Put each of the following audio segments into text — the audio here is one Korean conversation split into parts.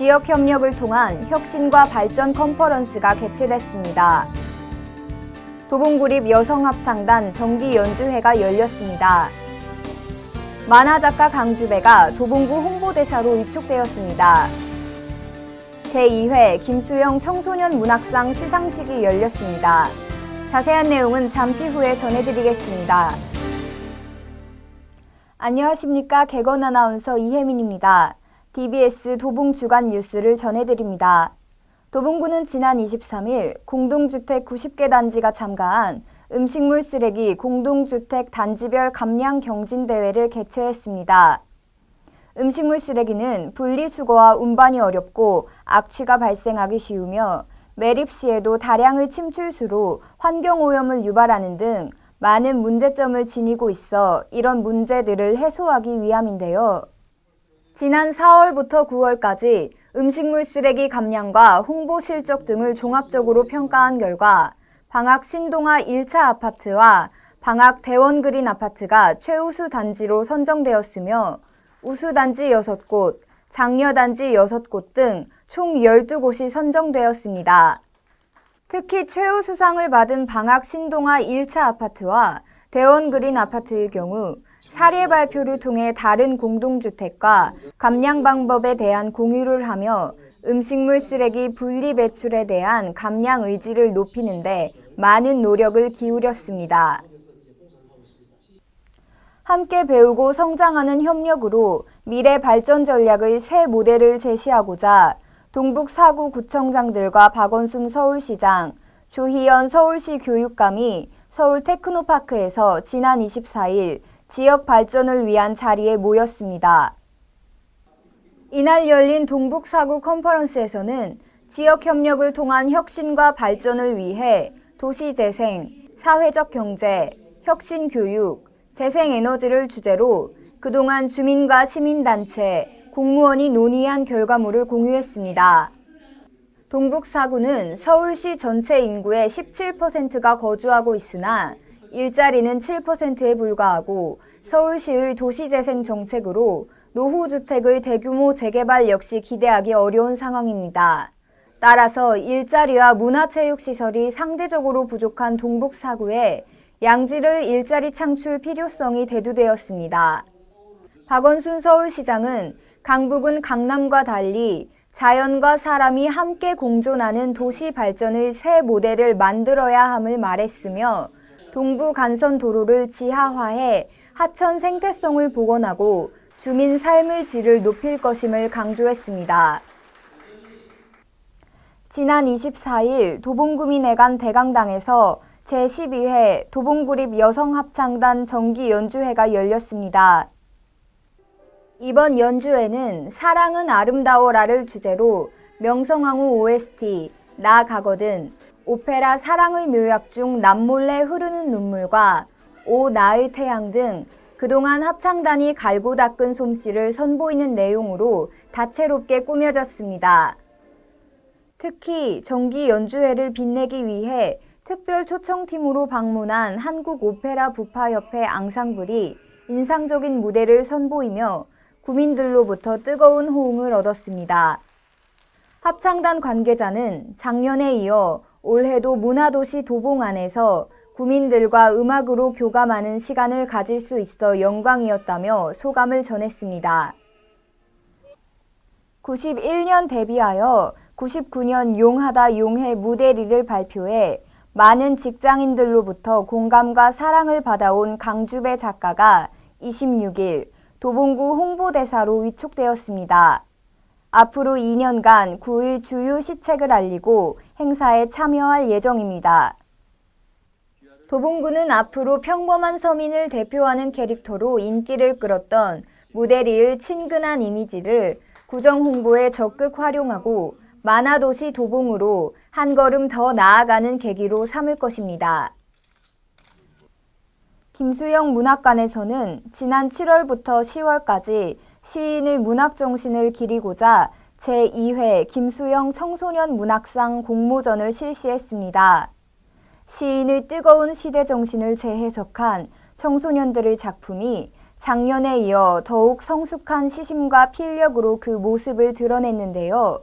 지역 협력을 통한 혁신과 발전 컨퍼런스가 개최됐습니다. 도봉구립 여성합창단 정기 연주회가 열렸습니다. 만화작가 강주배가 도봉구 홍보대사로 위촉되었습니다. 제2회 김수영 청소년 문학상 시상식이 열렸습니다. 자세한 내용은 잠시 후에 전해드리겠습니다. 안녕하십니까. 개건 아나운서 이혜민입니다. DBS 도봉 주간 뉴스를 전해드립니다. 도봉구는 지난 23일 공동주택 90개 단지가 참가한 음식물 쓰레기 공동주택 단지별 감량 경진대회를 개최했습니다. 음식물 쓰레기는 분리수거와 운반이 어렵고 악취가 발생하기 쉬우며 매립 시에도 다량의 침출수로 환경오염을 유발하는 등 많은 문제점을 지니고 있어 이런 문제들을 해소하기 위함인데요. 지난 4월부터 9월까지 음식물 쓰레기 감량과 홍보 실적 등을 종합적으로 평가한 결과 방학 신동아 1차 아파트와 방학 대원그린 아파트가 최우수 단지로 선정되었으며 우수단지 6곳, 장려단지 6곳 등 총 12곳이 선정되었습니다. 특히 최우수상을 받은 방학 신동아 1차 아파트와 대원그린 아파트의 경우 사례 발표를 통해 다른 공동주택과 감량 방법에 대한 공유를 하며 음식물 쓰레기 분리 배출에 대한 감량 의지를 높이는 데 많은 노력을 기울였습니다. 함께 배우고 성장하는 협력으로 미래 발전 전략의 새 모델을 제시하고자 동북 4구 구청장들과 박원순 서울시장, 조희연 서울시 교육감이 서울 테크노파크에서 지난 24일 지역 발전을 위한 자리에 모였습니다. 이날 열린 동북 4구 컨퍼런스에서는 지역 협력을 통한 혁신과 발전을 위해 도시재생, 사회적 경제, 혁신 교육, 재생에너지를 주제로 그동안 주민과 시민단체, 공무원이 논의한 결과물을 공유했습니다. 동북 4구는 서울시 전체 인구의 17%가 거주하고 있으나 일자리는 7%에 불과하고 서울시의 도시재생 정책으로 노후주택의 대규모 재개발 역시 기대하기 어려운 상황입니다. 따라서 일자리와 문화체육시설이 상대적으로 부족한 동북 4구에 양질의 일자리 창출 필요성이 대두되었습니다. 박원순 서울시장은 강북은 강남과 달리 자연과 사람이 함께 공존하는 도시 발전의 새 모델을 만들어야 함을 말했으며 동부 간선 도로를 지하화해 하천 생태성을 복원하고 주민 삶의 질을 높일 것임을 강조했습니다. 지난 24일 도봉구민회관 대강당에서 제12회 도봉구립 여성합창단 정기 연주회가 열렸습니다. 이번 연주회는 사랑은 아름다워라를 주제로 명성황후 OST, 나 가거든, 오페라 사랑의 묘약 중 남몰래 흐르는 눈물과 오 나의 태양 등 그동안 합창단이 갈고 닦은 솜씨를 선보이는 내용으로 다채롭게 꾸며졌습니다. 특히 정기 연주회를 빛내기 위해 특별 초청팀으로 방문한 한국오페라 부파협회 앙상블이 인상적인 무대를 선보이며 구민들로부터 뜨거운 호응을 얻었습니다. 합창단 관계자는 작년에 이어 올해도 문화도시 도봉 안에서 구민들과 음악으로 교감하는 시간을 가질 수 있어 영광이었다며 소감을 전했습니다. 91년 데뷔하여 99년 용하다 용해 무대리를 발표해 많은 직장인들로부터 공감과 사랑을 받아온 강주배 작가가 26일 도봉구 홍보대사로 위촉되었습니다. 앞으로 2년간 9일 주요 시책을 알리고 행사에 참여할 예정입니다. 도봉구는 앞으로 평범한 서민을 대표하는 캐릭터로 인기를 끌었던 무대리의 친근한 이미지를 구정 홍보에 적극 활용하고 만화도시 도봉으로 한 걸음 더 나아가는 계기로 삼을 것입니다. 김수영 문학관에서는 지난 7월부터 10월까지 시인의 문학정신을 기리고자 제2회 김수영 청소년 문학상 공모전을 실시했습니다. 시인의 뜨거운 시대정신을 재해석한 청소년들의 작품이 작년에 이어 더욱 성숙한 시심과 필력으로 그 모습을 드러냈는데요.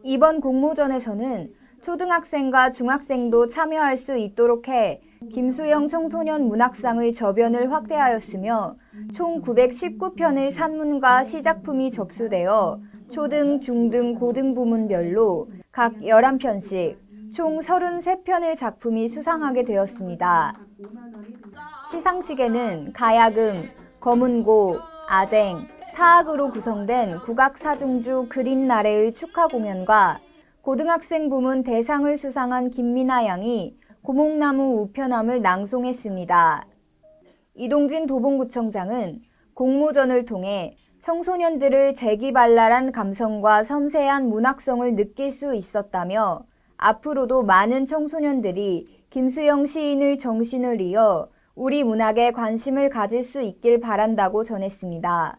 이번 공모전에서는 초등학생과 중학생도 참여할 수 있도록 해 김수영 청소년 문학상의 저변을 확대하였으며 총 919편의 산문과 시작품이 접수되어 초등, 중등, 고등 부문별로 각 11편씩 총 33편의 작품이 수상하게 되었습니다. 시상식에는 가야금, 검은고, 아쟁, 타악으로 구성된 국악사중주 그린 나래의 축하 공연과 고등학생 부문 대상을 수상한 김민아 양이 고목나무 우편함을 낭송했습니다. 이동진 도봉구청장은 공모전을 통해 청소년들을 재기발랄한 감성과 섬세한 문학성을 느낄 수 있었다며 앞으로도 많은 청소년들이 김수영 시인의 정신을 이어 우리 문학에 관심을 가질 수 있길 바란다고 전했습니다.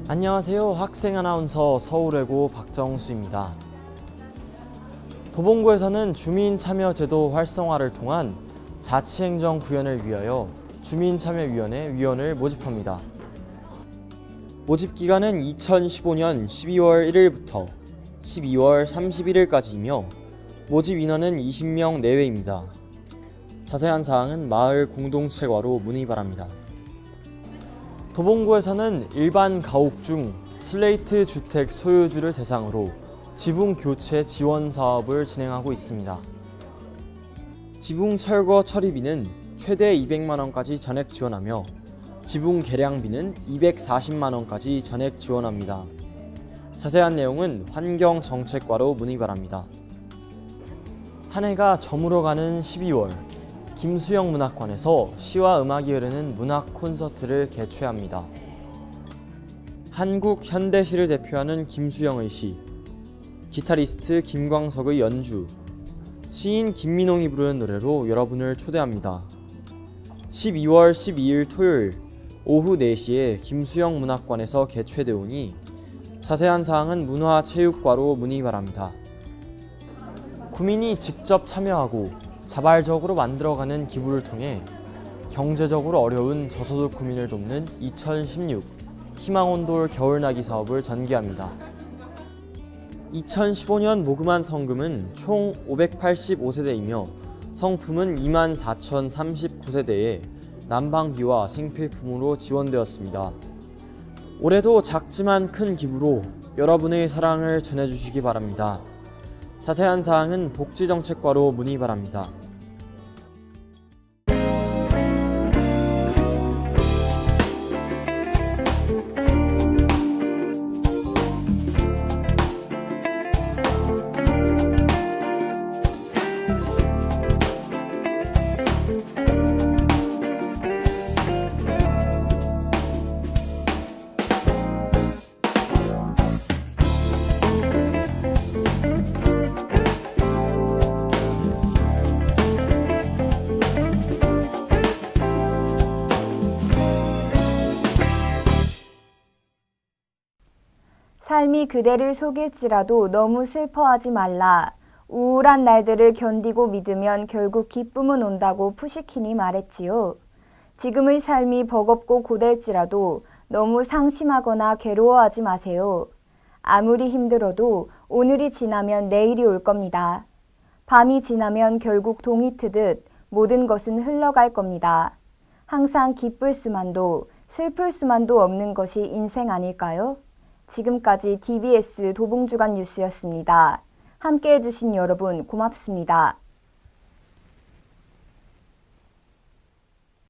안녕하세요. 학생 아나운서 서울외고 박정수입니다. 도봉구에서는 주민참여제도 활성화를 통한 자치행정 구현을 위하여 주민참여위원회 위원을 모집합니다. 모집 기간은 2015년 12월 1일부터 12월 31일까지이며 모집 인원은 20명 내외입니다. 자세한 사항은 마을 공동체과로 문의 바랍니다. 도봉구에서는 일반 가옥 중 슬레이트 주택 소유주를 대상으로 지붕 교체 지원 사업을 진행하고 있습니다. 지붕 철거 처리비는 최대 200만 원까지 전액 지원하며 지붕 개량비는 240만 원까지 전액 지원합니다. 자세한 내용은 환경정책과로 문의 바랍니다. 한 해가 저물어가는 12월, 김수영 문학관에서 시와 음악이 흐르는 문학 콘서트를 개최합니다. 한국 현대시를 대표하는 김수영의 시, 기타리스트 김광석의 연주, 시인 김민홍이 부르는 노래로 여러분을 초대합니다. 12월 12일 토요일 오후 4시에 김수영 문학관에서 개최되오니 자세한 사항은 문화체육과로 문의 바랍니다. 구민이 직접 참여하고 자발적으로 만들어가는 기부를 통해 경제적으로 어려운 저소득 구민을 돕는 2016 희망온돌 겨울나기 사업을 전개합니다. 2015년 모금한 성금은 총 585세대이며 성품은 24,039세대에 난방비와 생필품으로 지원되었습니다. 올해도 작지만 큰 기부로 여러분의 사랑을 전해주시기 바랍니다. 자세한 사항은 복지정책과로 문의 바랍니다. 삶이 그대를 속일지라도 너무 슬퍼하지 말라. 우울한 날들을 견디고 믿으면 결국 기쁨은 온다고 푸시킨이 말했지요. 지금의 삶이 버겁고 고될지라도 너무 상심하거나 괴로워하지 마세요. 아무리 힘들어도 오늘이 지나면 내일이 올 겁니다. 밤이 지나면 결국 동이 트듯 모든 것은 흘러갈 겁니다. 항상 기쁠 수만도 슬플 수만도 없는 것이 인생 아닐까요? 지금까지 DBS 도봉주간 뉴스였습니다. 함께해 주신 여러분 고맙습니다.